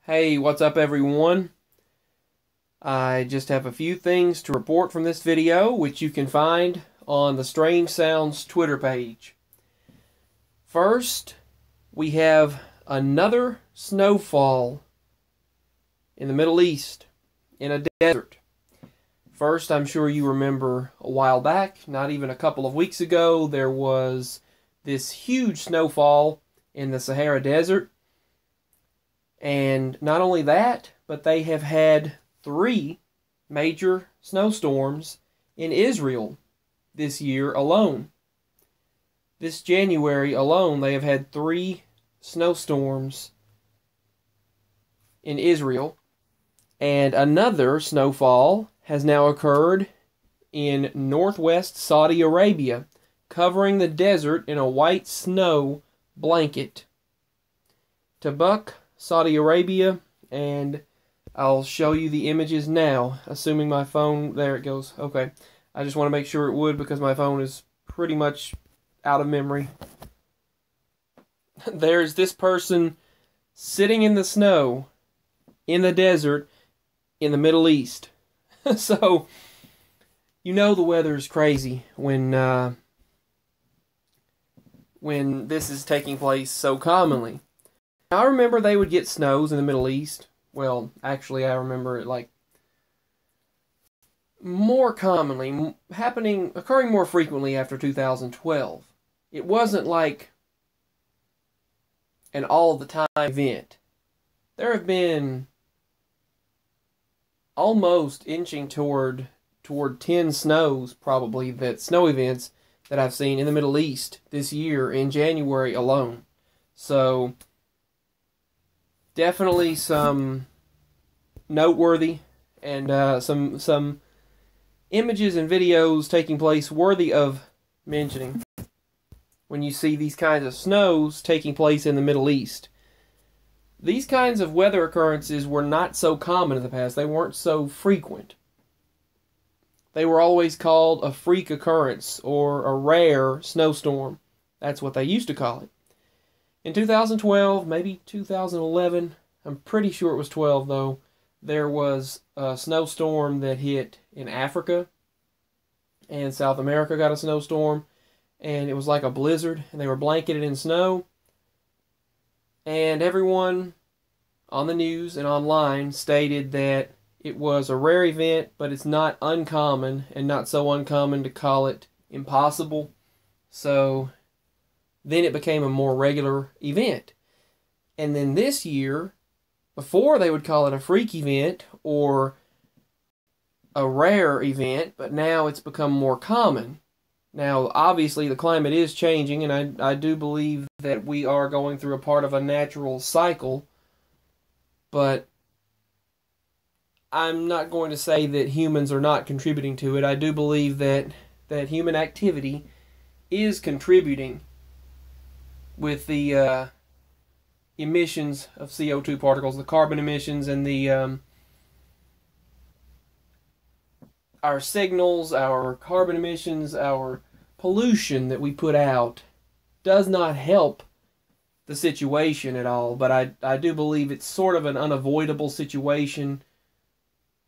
Hey, what's up everyone? I just have a few things to report from this video, which you can find on the Strange Sounds Twitter page. First, we have another snowfall in the Middle East, in a desert. First, I'm sure you remember a while back, not even a couple of weeks ago, there was this huge snowfall in the Sahara Desert. And not only that, but they have had 3 major snowstorms in Israel this year alone. This January alone, they have had 3 snowstorms in Israel. And another snowfall has now occurred in northwest Saudi Arabia, covering the desert in a white snow blanket. To buck Saudi Arabia, and I'll show you the images now, assuming my phone, there it goes, okay. I just want to make sure it would because my phone is pretty much out of memory. There's this person sitting in the snow in the desert in the Middle East. So, you know the weather is crazy when this is taking place so commonly. I remember they would get snows in the Middle East. Well, actually, I remember it like more commonly occurring more frequently after 2012. It wasn't like an all-the-time event. There have been almost inching toward 10 snow events that I've seen in the Middle East this year in January alone. So definitely some noteworthy and some images and videos taking place worthy of mentioning when you see these kinds of snows taking place in the Middle East. These kinds of weather occurrences were not so common in the past. They weren't so frequent. They were always called a freak occurrence or a rare snowstorm. That's what they used to call it. In 2012, maybe 2011, I'm pretty sure it was 12 though, there was a snowstorm that hit in Africa, and South America got a snowstorm, and it was like a blizzard, and they were blanketed in snow, and everyone on the news and online stated that it was a rare event, but it's not uncommon, and not so uncommon to call it impossible. So then it became a more regular event. And then this year, before they would call it a freak event or a rare event, but now it's become more common. Now, obviously, the climate is changing, and I do believe that we are going through a part of a natural cycle, but I'm not going to say that humans are not contributing to it. I do believe that human activity is contributing with the emissions of CO2 particles, the carbon emissions, and the our signals, our carbon emissions, our pollution that we put out does not help the situation at all. But I do believe it's sort of an unavoidable situation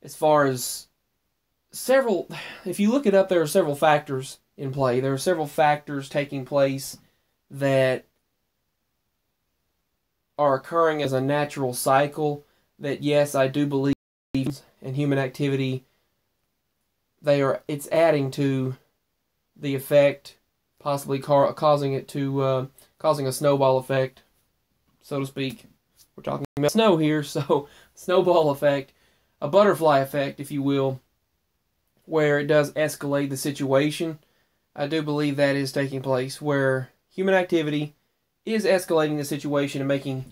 as far as if you look it up, there are several factors in play. There are several factors taking place that are occurring as a natural cycle that, yes, I do believe in human activity, it's adding to the effect, possibly causing a snowball effect, so to speak. We're talking about snow here, so snowball effect, a butterfly effect, if you will, where it does escalate the situation. I do believe that is taking place, where human activity is escalating the situation and making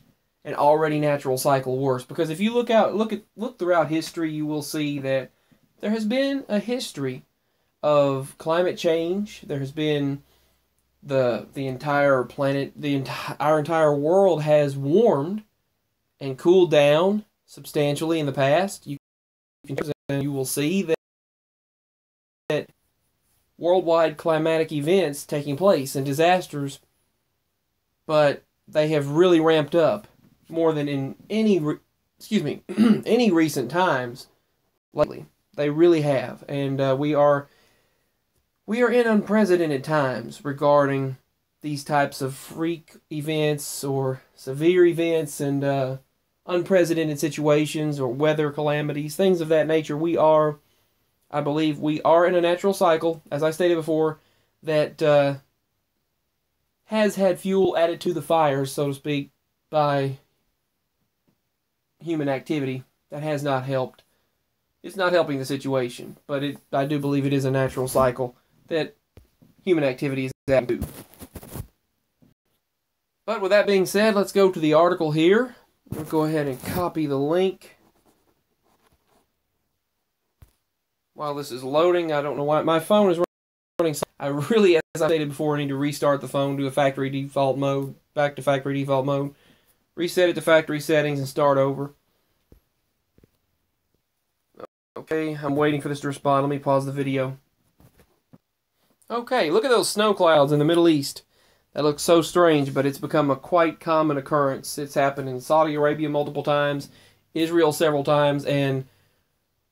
an already natural cycle worse. Because if you look throughout history, you will see that there has been a history of climate change. There has been the entire planet, our entire world has warmed and cooled down substantially in the past. You will see that worldwide climatic events taking place and disasters, but they have really ramped up more than in any excuse me, any recent times lately. They really have, and we are in unprecedented times regarding these types of freak events or severe events and unprecedented situations or weather calamities, things of that nature. I believe we are in a natural cycle, as I stated before, that has had fuel added to the fire, so to speak, by human activity. That has not helped. It's not helping the situation, but I do believe it is a natural cycle that human activity is adding to. But with that being said, let's go to the article here. We'll go ahead and copy the link. While this is loading, I don't know why my phone is running. I really, as I stated before, need to restart the phone to a factory default mode, back to factory default mode, reset it to factory settings, and start over. Okay, I'm waiting for this to respond. Let me pause the video. Okay, look at those snow clouds in the Middle East. That looks so strange, but it's become a quite common occurrence. It's happened in Saudi Arabia multiple times, Israel several times, and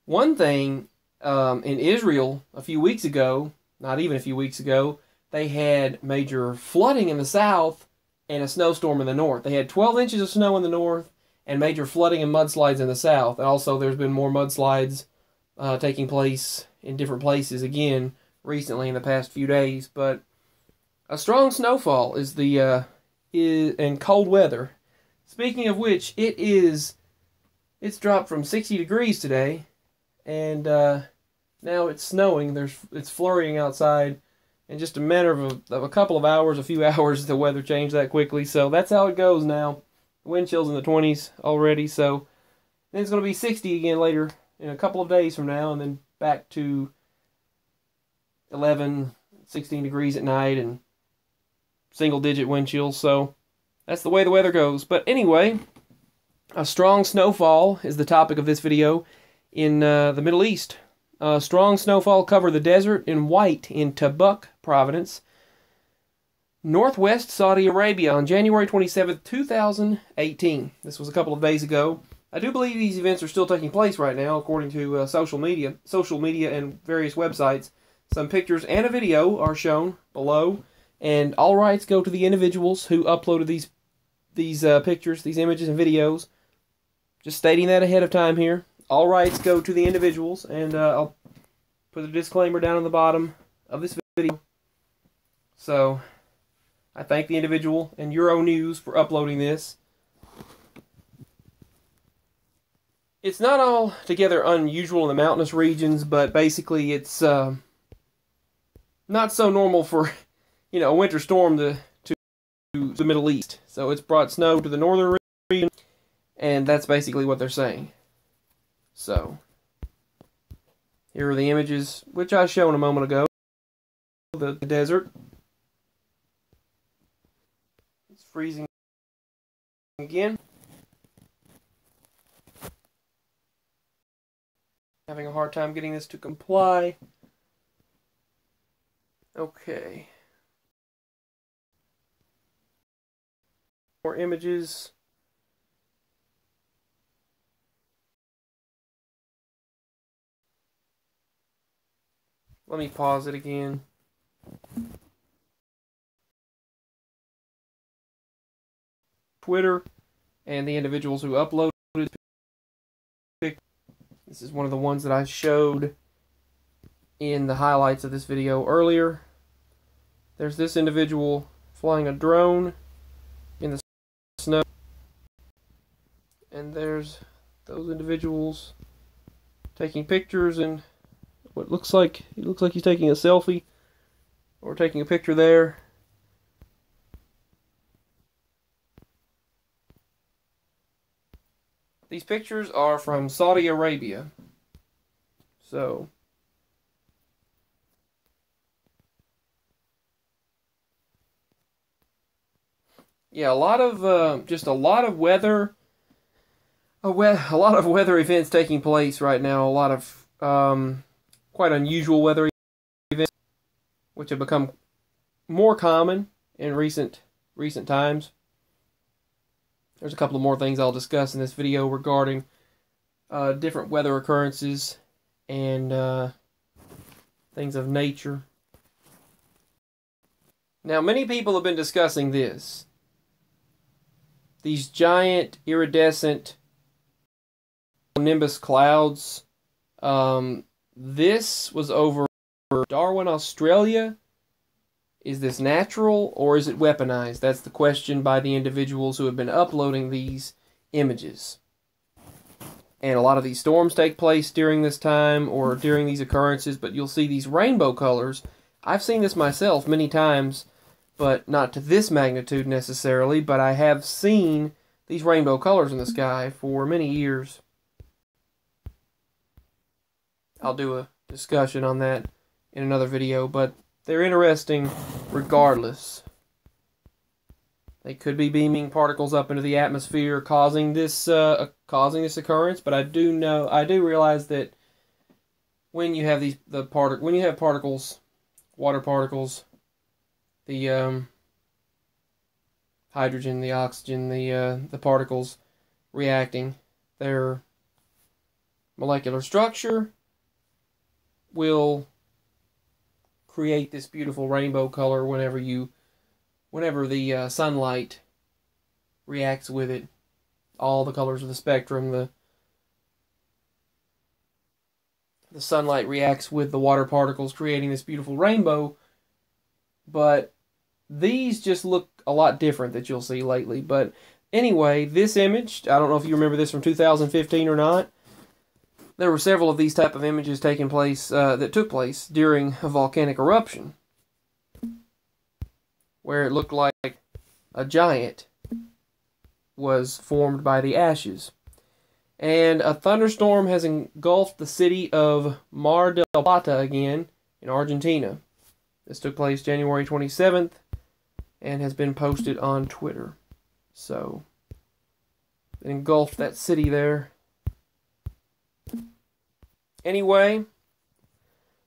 one thing in Israel a few weeks ago, not even a few weeks ago, they had major flooding in the south and a snowstorm in the north. They had 12 inches of snow in the north and major flooding and mudslides in the south. And also there's been more mudslides taking place in different places again recently in the past few days. But a strong snowfall is and cold weather. Speaking of which, it's dropped from 60 degrees today, and now it's snowing. It's flurrying outside. In just a matter of a couple of hours, a few hours, the weather changed that quickly. So that's how it goes now. Wind chills in the 20s already. So then it's going to be 60 again later in a couple of days from now, and then back to 11, 16 degrees at night and single-digit wind chills. So that's the way the weather goes. But anyway, a strong snowfall is the topic of this video in the Middle East. Strong snowfall covered the desert in white in Tabuk province, northwest Saudi Arabia on January 27, 2018. This was a couple of days ago. I do believe these events are still taking place right now, according to social media and various websites. Some pictures and a video are shown below, and all rights go to the individuals who uploaded these pictures, these images and videos. Just stating that ahead of time here. All rights go to the individuals, and I'll put a disclaimer down on the bottom of this video. So, I thank the individual and Euronews for uploading this. It's not altogether unusual in the mountainous regions, but basically it's not so normal for, a winter storm to the Middle East. So it's brought snow to the northern region, and that's basically what they're saying. So, here are the images, which I showed a moment ago. The desert. It's freezing again. Having a hard time getting this to comply. Okay. More images. Let me pause it again. Twitter and the individuals who uploaded it. This is one of the ones that I showed in the highlights of this video earlier. There's this individual flying a drone in the snow. And there's those individuals taking pictures and what looks like he's taking a selfie or taking a picture there. These pictures are from Saudi Arabia. So yeah, a lot of weather events taking place right now. A lot of quite unusual weather events, which have become more common in recent times. There's a couple of more things I'll discuss in this video regarding different weather occurrences and things of nature. Now, many people have been discussing this. These giant iridescent nimbus clouds. This was over Darwin, Australia. Is this natural or is it weaponized? That's the question by the individuals who have been uploading these images. And a lot of these storms take place during this time or during these occurrences, but you'll see these rainbow colors. I've seen this myself many times, but not to this magnitude necessarily, but I have seen these rainbow colors in the sky for many years. I'll do a discussion on that in another video, but they're interesting regardless. They could be beaming particles up into the atmosphere, causing this occurrence. But I do realize that when you have particles, water particles, the hydrogen, the oxygen, the particles reacting, their molecular structure will create this beautiful rainbow color whenever the sunlight reacts with it. All the colors of the spectrum, the sunlight reacts with the water particles, creating this beautiful rainbow. But these just look a lot different that you'll see lately. But anyway, this image, I don't know if you remember this from 2015 or not. There were several of these type of images taking place that took place during a volcanic eruption, where it looked like a giant was formed by the ashes. And a thunderstorm has engulfed the city of Mar del Plata again in Argentina. This took place January 27th and has been posted on Twitter. So, it engulfed that city there. Anyway,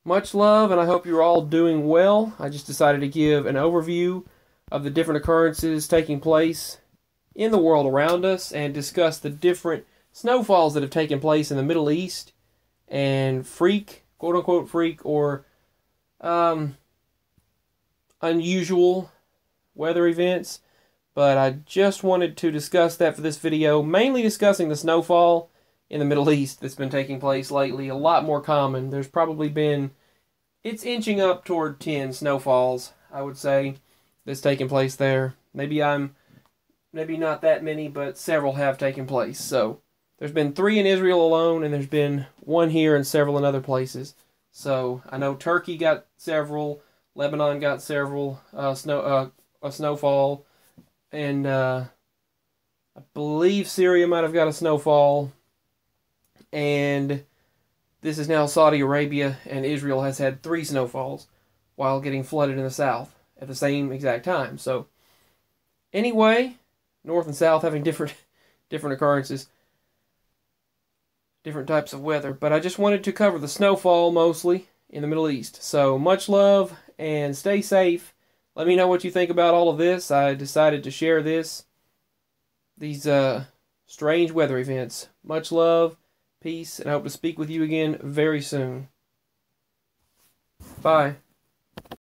much love, and I hope you're all doing well. I just decided to give an overview of the different occurrences taking place in the world around us and discuss the different snowfalls that have taken place in the Middle East and quote-unquote freak, or unusual weather events. But I just wanted to discuss that for this video, mainly discussing the snowfall in the Middle East that's been taking place lately. A lot more common. There's probably been, it's inching up toward 10 snowfalls, I would say, that's taking place there. Maybe not that many, but several have taken place. So there's been 3 in Israel alone, and there's been 1 here and several in other places. So I know Turkey got several, Lebanon got several a snowfall, and I believe Syria might have got a snowfall. And this is now Saudi Arabia, and Israel has had 3 snowfalls while getting flooded in the south at the same exact time. So anyway, north and south having different occurrences, different types of weather. But I just wanted to cover the snowfall mostly in the Middle East. So much love and stay safe. Let me know what you think about all of this. I decided to share these strange weather events. Much love. Peace, and I hope to speak with you again very soon. Bye.